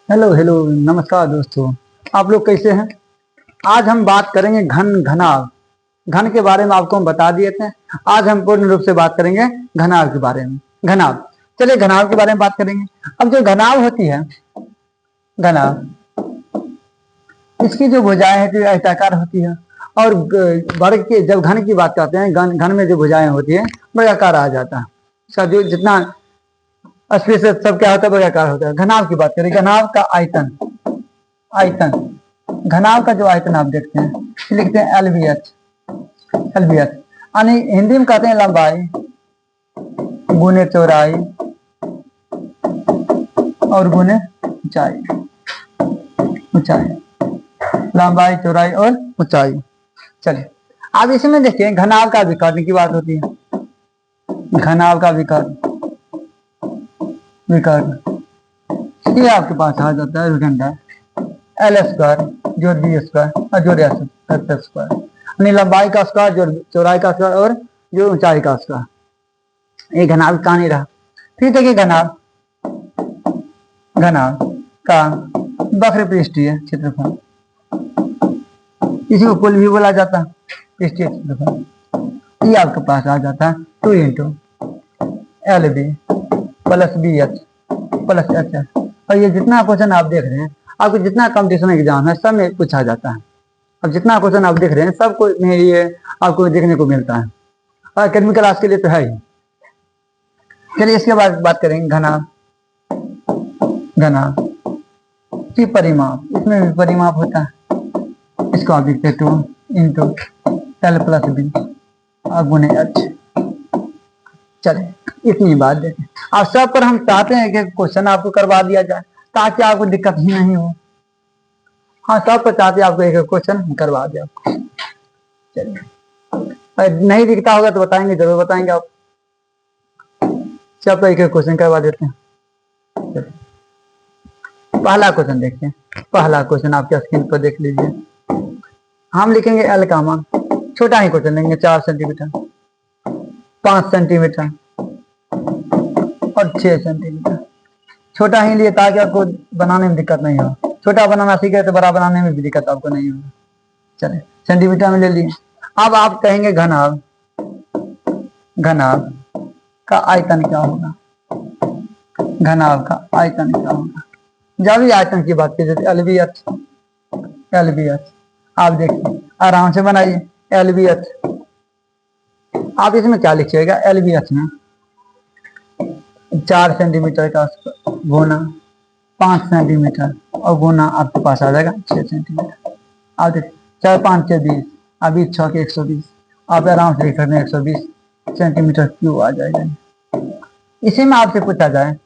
Hello hello, नमस्कार दोस्तों। आप लोग कैसे हैं? आज हम बात करेंगे घनाभ। घन के बारे में आपको हम बता दिए थे। आज हम पूर्ण रूप से बात करेंगे घनाभ के बारे में। घनाभ, चलिए घनाभ के बारे में बात करेंगे। अब जो घनाभ होती है, घनाभ, इसकी जो भुजाएं होती है आयताकार होती है। और वर्ग के जब घन की बात करते हैं, घन में जो भुजाएं होती है वर्गाकार आ जाता है। इसका जो जितना अस्सी से सब क्या होता है, वर्गाकार होता है। घनाभ की बात करें, घनाभ का आयतन, आयतन, घनाभ का जो आयतन आप देखते हैं लिखते हैं एलबीएच। एलबीएच यानी हिंदी में कहते हैं लंबाई गुने चौड़ाई और गुने ऊंचाई। ऊंचाई, लंबाई चौड़ाई और ऊंचाई। चलिए अब इसमें देखिए घनाभ का विकर्ण की बात होती है। घनाभ का विकर्ण, विकर्ण ये आपके पास आ जाता है विकर्ण एल स्क्वायर जोड़ बी स्क्वायर और जोड़ एस स्क्वायर, यानी लंबाई का स्क्वायर जोड़ चौड़ाई का स्क्वायर और जो ऊंचाई का स्क्वायर। ये घनाभ का नहीं रहा। फिर देखिए घनाभ, घनाभ का वक्र पृष्ठीय क्षेत्रफल, इसी को कुल भी बोला जाता है, पृष्ठीय क्षेत्रफल। ये आपके पास आ जाता है 2 into L B plus B H plus H S. और ये जितना क्वेश्चन आप देख रहे हैं, आपको जितना कंपटीशन एग्जाम है सब में पूछा जाता है। अब जितना क्वेश्चन आप देख रहे हैं सब में ये आपको देखने को मिलता है, और अकेडमिक क्लास के लिए तो है ही। चलिए इसके बाद बात करेंगे घनाभ। घनाभ की परिमाप, इसमें भी परिमाप होता है। इसको आप लिखते हैं 2 इंटू एल प्लस बी और गुने एच। चलिए इतनी बात देखें। अब सब पर हम चाहते हैं कि क्वेश्चन आपको करवा दिया जाए ताकि आपको दिक्कत ही नहीं हो। हाँ, सब पर चाहते हैं आपको एक क्वेश्चन हम करवा दें आपको। चलिए नहीं दिखता होगा तो बताएंगे, जरूर बताएंगे आप। सब पर एक क्वेश्चन करवा देते हैं। पहला क्वेश्चन देखते हैं। पहला क्वेश्चन आपके स्क्रीन पर देख लीजिए। हम लिखेंगे एल का मान, छोटा ही क्वेश्चन लेंगे 4 सेंटीमीटर, 5 सेंटीमीटर और 6 सेंटीमीटर। छोटा ही लिए ताकि आपको बनाने में दिक्कत नहीं हो। छोटा बनाना सीखे तो बड़ा बनाने में भी दिक्कत आपको नहीं होगा। चले सेंटीमीटर में ले लिए। अब आप कहेंगे घनाभ, घनाभ का आयतन क्या होगा? घनाभ का आयतन क्या होगा? जब भी आयतन की बात की जाती है एलबीएच, एलबीएच आप देखिए आराम से बनाइए। एलबीएच आप इसमें क्या लिखिएगा? एलबीएच में 4 सेंटीमीटर का गुना 5 सेंटीमीटर और गुना आपके पास आ जाएगा 6 सेंटीमीटर। आप देखिए 4 5 6 20, अभी 6 के 120, आप आराम से लिख सकते हैं 120 सेंटीमीटर क्यूब आ जाएगा। इसी में आपसे पूछा जाए,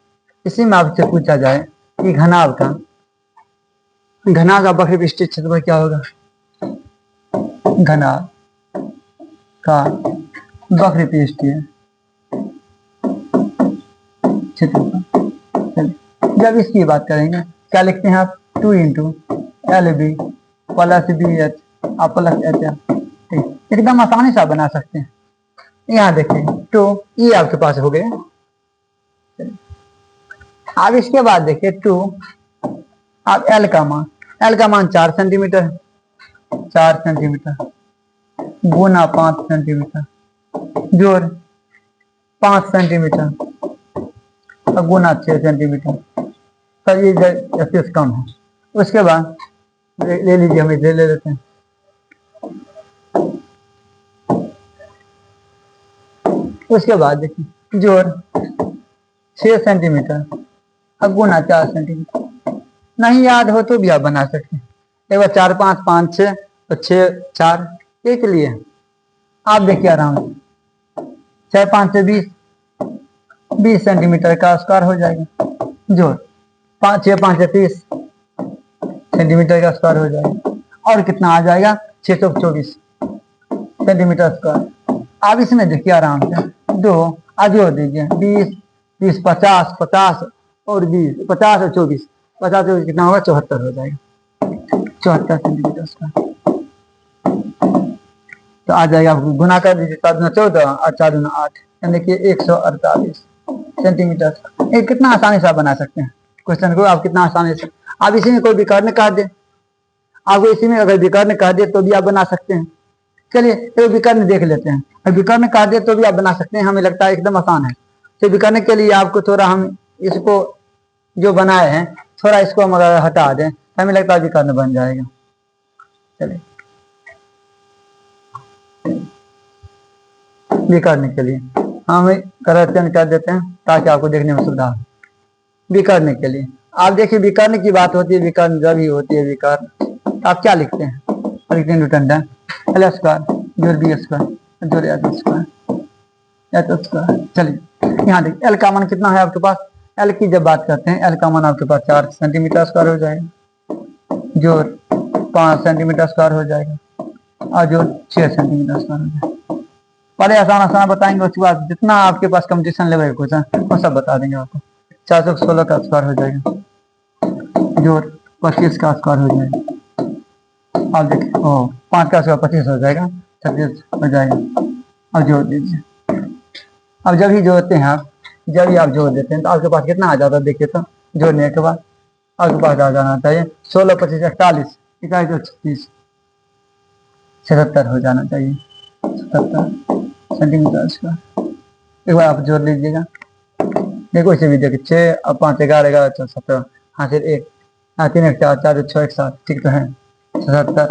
इसी में आपसे पूछा जाए कि घनाभ का, घनाभ का वक्र पृष्ठीय क्षेत्रफल क्या होगा? घनाभ का वक्र पृष्ठीय क्षेत्रफल। जब इसकी बात करेंगे क्या लिखते हैं आप? 2 into L B plus B H plus H F. एकदम आसानी से आप बना सकते हैं। यहाँ देखिए 2, ये आपके पास हो गए। अब इसके बाद देखिए 2, अब एल का मान, एल का मान 4 सेंटीमीटर, 4 सेंटीमीटर गुना 5 सेंटीमीटर जोड़ 5 सेंटीमीटर और गुना 6 सेंटीमीटर। सर ये जैसे कम है। उसके बाद ले लीजिए, हम इसे ले लेते हैं। उसके बाद देखिए जोड़ 6 सेंटीमीटर और गुना 4 सेंटीमीटर। नहीं याद हो तो भी आप बना सकते हैं। एक बार 4 5 5 6 और 6 4 एक लिए आप देखिए आराम से 4 5 से 20 सेंटीमीटर का स्क्वायर हो जाएगा। जोड़ 5 6 5 से 30 सेंटीमीटर का स्क्वायर हो जाएगा। और कितना आ जाएगा? 624 सेंटीमीटर स्क्वायर। आप इसमें देखिए आराम से 2 जोड़ दीजिए 20 20 50 50 और 20, 50 और 24, 50 और कितना होगा? 74 हो जाएगा। 74 सेंटीमीटर स्क्वायर। तो आ जाएगा, गुना कर दीजिए 7 दूना 14 और 4 दूना 8, यानी कि 148 सेंटीमीटर। ये कितना आसानी से आप बना सकते हैं क्वेश्चन को। आप कितना आसानी से आप इसी में कोई विकर्ण काट दे, आपको इसी में अगर विकर्ण काट दे तो भी आप बना सकते हैं। चलिए तो विकर्ण देख लेते हैं, और विकर्ण काट दे तो भी आप बना सकते हैं, हमें लगता है एकदम आसान है। तो विकर्ण के लिए आपको थोड़ा हम इसको जो बनाए हैं थोड़ा इसको हम अगर हटा दें तो हमें लगता है विकर्ण बन जाएगा। चलिए विकर्ण के लिए हम कलर चेंज कर देते हैं ताकि आपको देखने में सुविधा हो। विकर्ण के लिए आप देखिए, विकर्ण की बात होती है, विकर्ण जब ही होती है विकर्ण, तो आप क्या लिखते हैं? लिखते हैं न्यूटन डन एल स्क्वायर जोड़ बी स्क्वायर जोड़ एच स्क्वायर एच स्क्वायर। चलिए यहाँ देखिए एल का मान कितना है आपके पास, एल की जब बात करते हैं एल का मान आपके पास 4 सेंटीमीटर स्क्वायर हो जाएगा, जोड़ 5 सेंटीमीटर स्क्वायर हो जाएगा, और जोड़ 6 सेंटीमीटर स्क्वायर हो जाएगा। पहले आसान आसान बताएंगे, उसके बाद जितना आपके पास कंपटीशन लेवल क्वेश्चन वो सब बता देंगे आपको। 416 का स्क्वायर हो जाएगा, जोड़ 25 का स्क्वायर हो जाएगा, आप देखिए 5 का स्क्वायर 25 हो जाएगा, 36 हो जाएगा। अब जोड़ दीजिए। अब जब ही जोड़ते हैं आप, जब भी आप जोड़ देते हैं तो आपके पास कितना आ जाता है? देखिए तो जोड़ने के बाद आपके पास आ जाना चाहिए 16 25 48 21 36 77 हो जाना चाहिए, 77 सेंटीमीटर स्क्वायर। एक बार आप जोड़ लीजिएगा, देखो इसे भी देखिए 6 और 5 11 11 14 17, हाँ फिर 1 3 1 4 4 6 1 7, ठीक तो है 77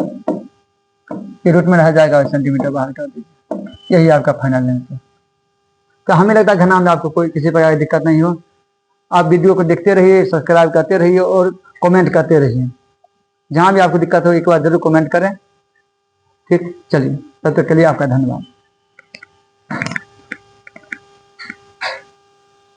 के रूट में रह जाएगा, सेंटीमीटर बाहर कर दीजिए। यही आपका फाइनल आंसर। तो हमें लगता है घना में आपको कोई किसी प्रकार की दिक्कत नहीं हो। आप वीडियो को देखते रहिए, सब्सक्राइब करते रहिए और कमेंट करते रहिए। जहाँ भी आपको दिक्कत हो एक बार जरूर कमेंट करें। ठीक, चलिए तब तक के लिए आपका धन्यवाद।